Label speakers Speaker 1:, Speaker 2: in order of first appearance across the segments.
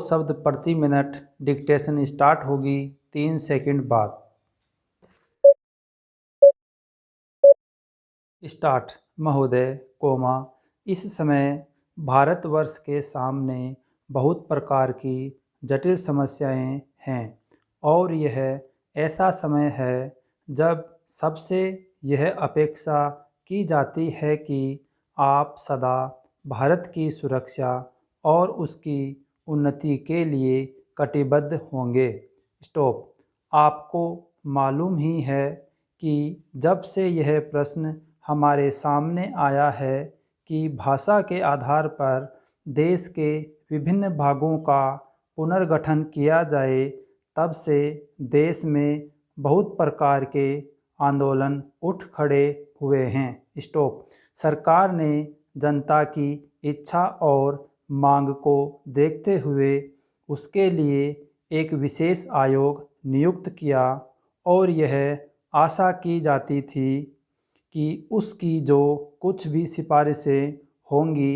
Speaker 1: शब्द प्रति minute. Dictation start होगी 3 सेकंड बाद। स्टार्ट। महोदय, इस समय भारतवर्ष के सामने बहुत प्रकार की जटिल समस्याएं हैं और यह ऐसा समय है जब सबसे यह अपेक्षा की जाती है कि आप सदा भारत की सुरक्षा और उसकी उन्नति के लिए कटिबद्ध होंगे। स्टॉप। आपको मालूम ही है कि जब से यह प्रश्न हमारे सामने आया है कि भाषा के आधार पर देश के विभिन्न भागों का पुनर्गठन किया जाए, तब से देश में बहुत प्रकार के आंदोलन उठ खड़े हुए हैं। स्टॉप। सरकार ने जनता की इच्छा और मांग को देखते हुए उसके लिए एक विशेष आयोग नियुक्त किया और यह आशा की जाती थी कि उसकी जो कुछ भी सिफारिशें होंगी,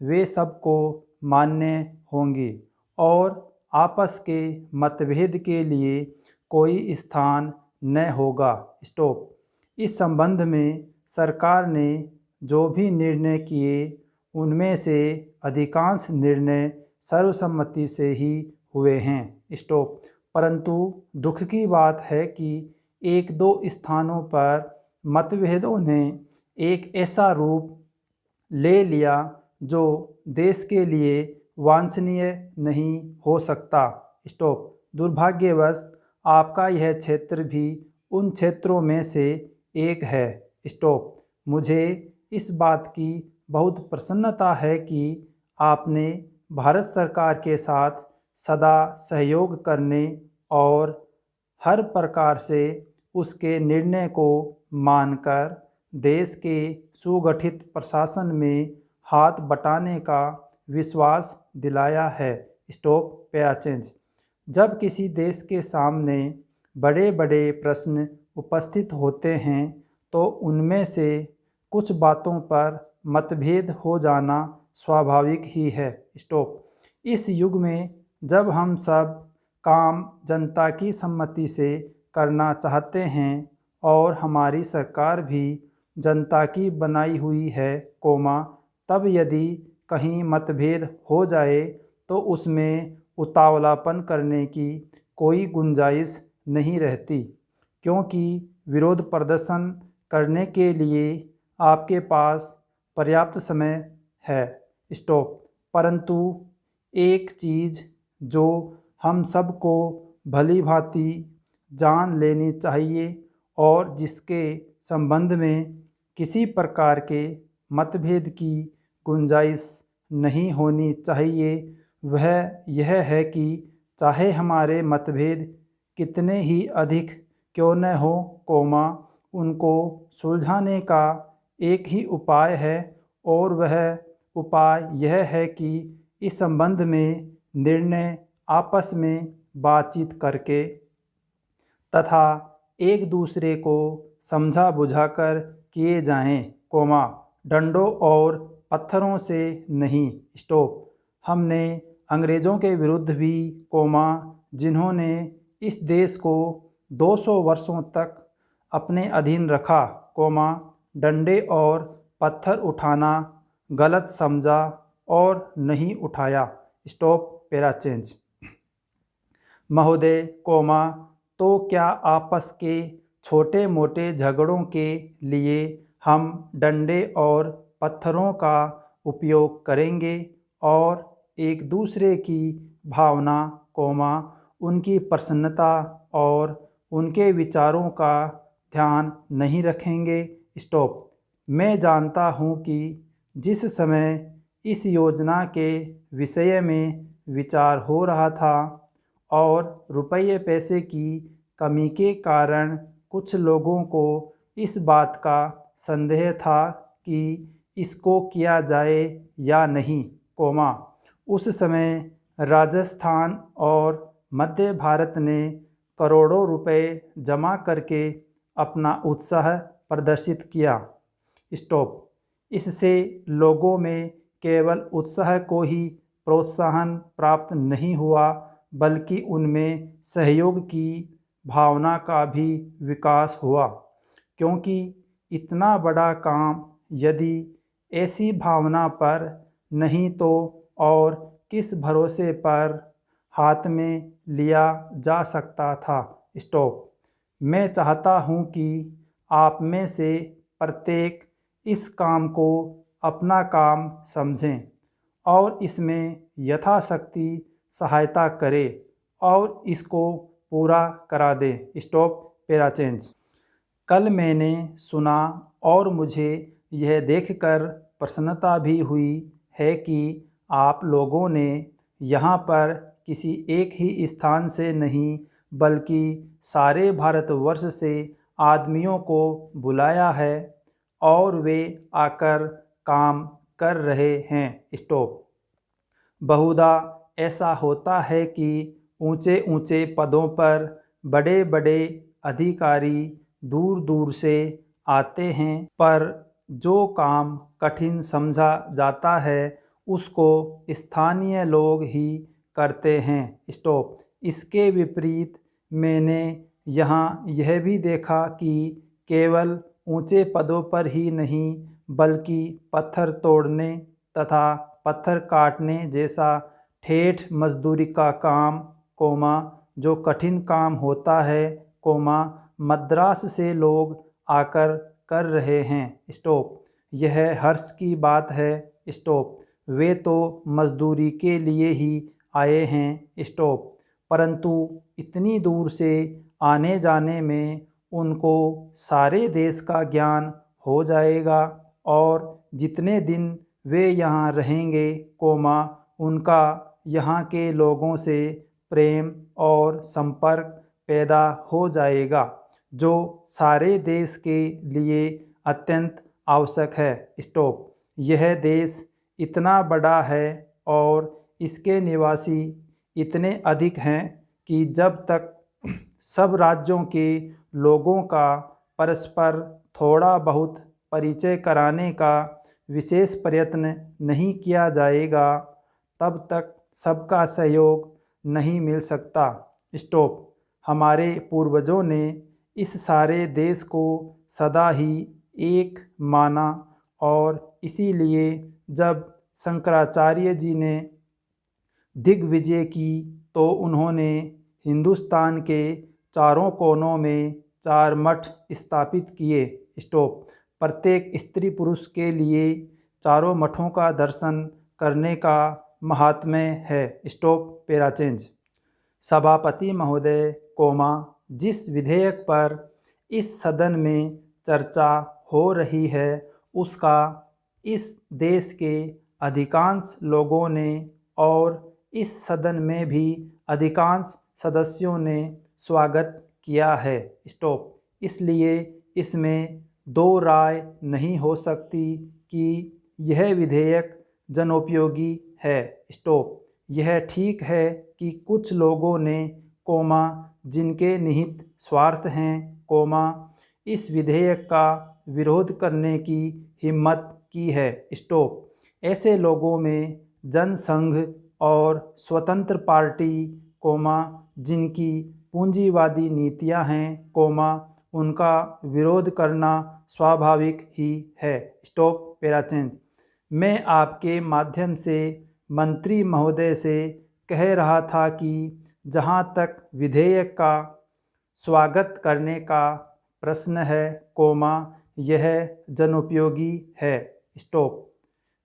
Speaker 1: वे सबको मान्य होंगी और आपस के मतभेद के लिए कोई स्थान न होगा। स्टॉप। इस संबंध में सरकार ने जो भी निर्णय किए, उनमें से अधिकांश निर्णय सर्वसम्मति से ही हुए हैं। स्टॉप। परंतु दुख की बात है कि एक दो स्थानों पर मतभेदों ने एक ऐसा रूप ले लिया जो देश के लिए वांछनीय नहीं हो सकता। स्टॉप। दुर्भाग्यवश आपका यह क्षेत्र भी उन क्षेत्रों में से एक है। स्टॉप। मुझे इस बात की बहुत प्रसन्नता है कि आपने भारत सरकार के साथ सदा सहयोग करने और हर प्रकार से उसके निर्णय को मानकर देश के सुगठित प्रशासन में हाथ बटाने का विश्वास दिलाया है। स्टॉप। पैराचेंज। जब किसी देश के सामने बड़े बड़े प्रश्न उपस्थित होते हैं तो उनमें से कुछ बातों पर मतभेद हो जाना स्वाभाविक ही है। स्टॉप। इस युग में जब हम सब काम जनता की सम्मति से करना चाहते हैं और हमारी सरकार भी जनता की बनाई हुई है, तब यदि कहीं मतभेद हो जाए तो उसमें उतावलापन करने की कोई गुंजाइश नहीं रहती, क्योंकि विरोध प्रदर्शन करने के लिए आपके पास पर्याप्त समय है। स्टॉप। परंतु एक चीज़ जो हम सबको भली भांति जान लेनी चाहिए और जिसके संबंध में किसी प्रकार के मतभेद की गुंजाइश नहीं होनी चाहिए, वह यह है कि चाहे हमारे मतभेद कितने ही अधिक क्यों न हो, उनको सुलझाने का एक ही उपाय है और वह उपाय यह है कि इस संबंध में निर्णय आपस में बातचीत करके तथा एक दूसरे को समझा बुझाकर किए जाएं, डंडों और पत्थरों से नहीं। स्टॉप। हमने अंग्रेज़ों के विरुद्ध भी, जिन्होंने इस देश को 200 वर्षों तक अपने अधीन रखा, डंडे और पत्थर उठाना गलत समझा और नहीं उठाया। स्टॉप। पैराचेंज। महोदय, तो क्या आपस के छोटे मोटे झगड़ों के लिए हम डंडे और पत्थरों का उपयोग करेंगे और एक दूसरे की भावना, उनकी प्रसन्नता और उनके विचारों का ध्यान नहीं रखेंगे? स्टॉप। मैं जानता हूँ कि जिस समय इस योजना के विषय में विचार हो रहा था और रुपये पैसे की कमी के कारण कुछ लोगों को इस बात का संदेह था कि इसको किया जाए या नहीं, उस समय राजस्थान और मध्य भारत ने करोड़ों रुपए जमा करके अपना उत्साह प्रदर्शित किया। स्टॉप। इससे लोगों में केवल उत्साह को ही प्रोत्साहन प्राप्त नहीं हुआ, बल्कि उनमें सहयोग की भावना का भी विकास हुआ। क्योंकि इतना बड़ा काम यदि ऐसी भावना पर नहीं तो और किस भरोसे पर हाथ में लिया जा सकता था। स्टॉप। मैं चाहता हूँ कि आप में से प्रत्येक इस काम को अपना काम समझें और इसमें यथाशक्ति सहायता करें और इसको पूरा करा दें। स्टॉप। Para change. कल मैंने सुना और मुझे यह देखकर प्रसन्नता भी हुई है कि आप लोगों ने यहाँ पर किसी एक ही स्थान से नहीं बल्कि सारे भारतवर्ष से आदमियों को बुलाया है और वे आकर काम कर रहे हैं। स्टॉप। बहुधा ऐसा होता है कि ऊंचे ऊंचे पदों पर बड़े बड़े अधिकारी दूर दूर से आते हैं, पर जो काम कठिन समझा जाता है उसको स्थानीय लोग ही करते हैं। स्टॉप। इसके विपरीत मैंने यहाँ यह भी देखा कि केवल ऊंचे पदों पर ही नहीं बल्कि पत्थर तोड़ने तथा पत्थर काटने जैसा ठेठ मजदूरी का काम, जो कठिन काम होता है, मद्रास से लोग आकर कर रहे हैं। स्टॉप। यह हर्ष की बात है। स्टॉप। वे तो मजदूरी के लिए ही आए हैं। स्टॉप। परंतु इतनी दूर से आने जाने में उनको सारे देश का ज्ञान हो जाएगा और जितने दिन वे यहाँ रहेंगे, उनका यहाँ के लोगों से प्रेम और संपर्क पैदा हो जाएगा, जो सारे देश के लिए अत्यंत आवश्यक है। स्टॉप। यह देश इतना बड़ा है और इसके निवासी इतने अधिक हैं कि जब तक सब राज्यों के लोगों का परस्पर थोड़ा बहुत परिचय कराने का विशेष प्रयत्न नहीं किया जाएगा, तब तक सबका सहयोग नहीं मिल सकता। स्टॉप। हमारे पूर्वजों ने इस सारे देश को सदा ही एक माना और इसीलिए जब शंकराचार्य जी ने दिग्विजय की तो उन्होंने हिंदुस्तान के चारों कोनों में 4 मठ स्थापित किए। स्टॉप। प्रत्येक स्त्री पुरुष के लिए चारों मठों का दर्शन करने का महात्म्य है। स्टॉप। Para change. सभापति महोदय, जिस विधेयक पर इस सदन में चर्चा हो रही है उसका इस देश के अधिकांश लोगों ने और इस सदन में भी अधिकांश सदस्यों ने स्वागत किया है। स्टॉप। इसलिए इसमें दो राय नहीं हो सकती कि यह विधेयक जनोपयोगी है। स्टॉप। यह ठीक है कि कुछ लोगों ने, जिनके निहित स्वार्थ हैं, इस विधेयक का विरोध करने की हिम्मत की है। स्टॉप। ऐसे लोगों में जनसंघ और स्वतंत्र पार्टी, जिनकी पूंजीवादी नीतियां हैं, उनका विरोध करना स्वाभाविक ही है। स्टॉप। Para change. मैं आपके माध्यम से मंत्री महोदय से कह रहा था कि जहाँ तक विधेयक का स्वागत करने का प्रश्न है, यह जनोपयोगी है। स्टॉप।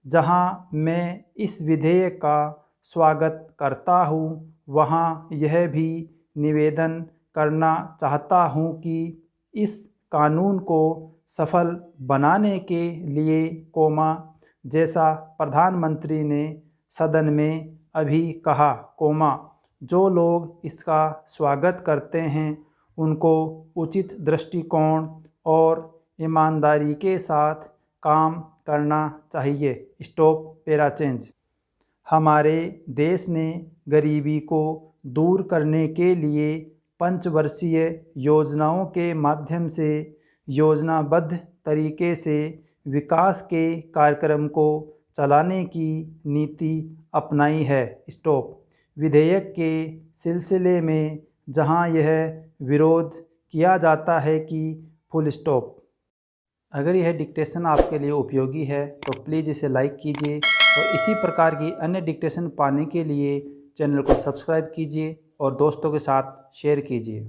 Speaker 1: जहाँ मैं इस विधेयक का स्वागत करता हूँ वहाँ यह भी निवेदन करना चाहता हूँ कि इस कानून को सफल बनाने के लिए, जैसा प्रधानमंत्री ने सदन में अभी कहा, जो लोग इसका स्वागत करते हैं उनको उचित दृष्टिकोण और ईमानदारी के साथ काम करना चाहिए। स्टॉप। Para change. हमारे देश ने गरीबी को दूर करने के लिए पंचवर्षीय योजनाओं के माध्यम से योजनाबद्ध तरीके से विकास के कार्यक्रम को चलाने की नीति अपनाई है। स्टॉप। विधेयक के सिलसिले में जहां यह विरोध किया जाता है कि फुल स्टॉप। अगर यह डिक्टेशन आपके लिए उपयोगी है तो प्लीज़ इसे लाइक कीजिए और इसी प्रकार की अन्य डिक्टेशन पाने के लिए चैनल को सब्सक्राइब कीजिए और दोस्तों के साथ शेयर कीजिए।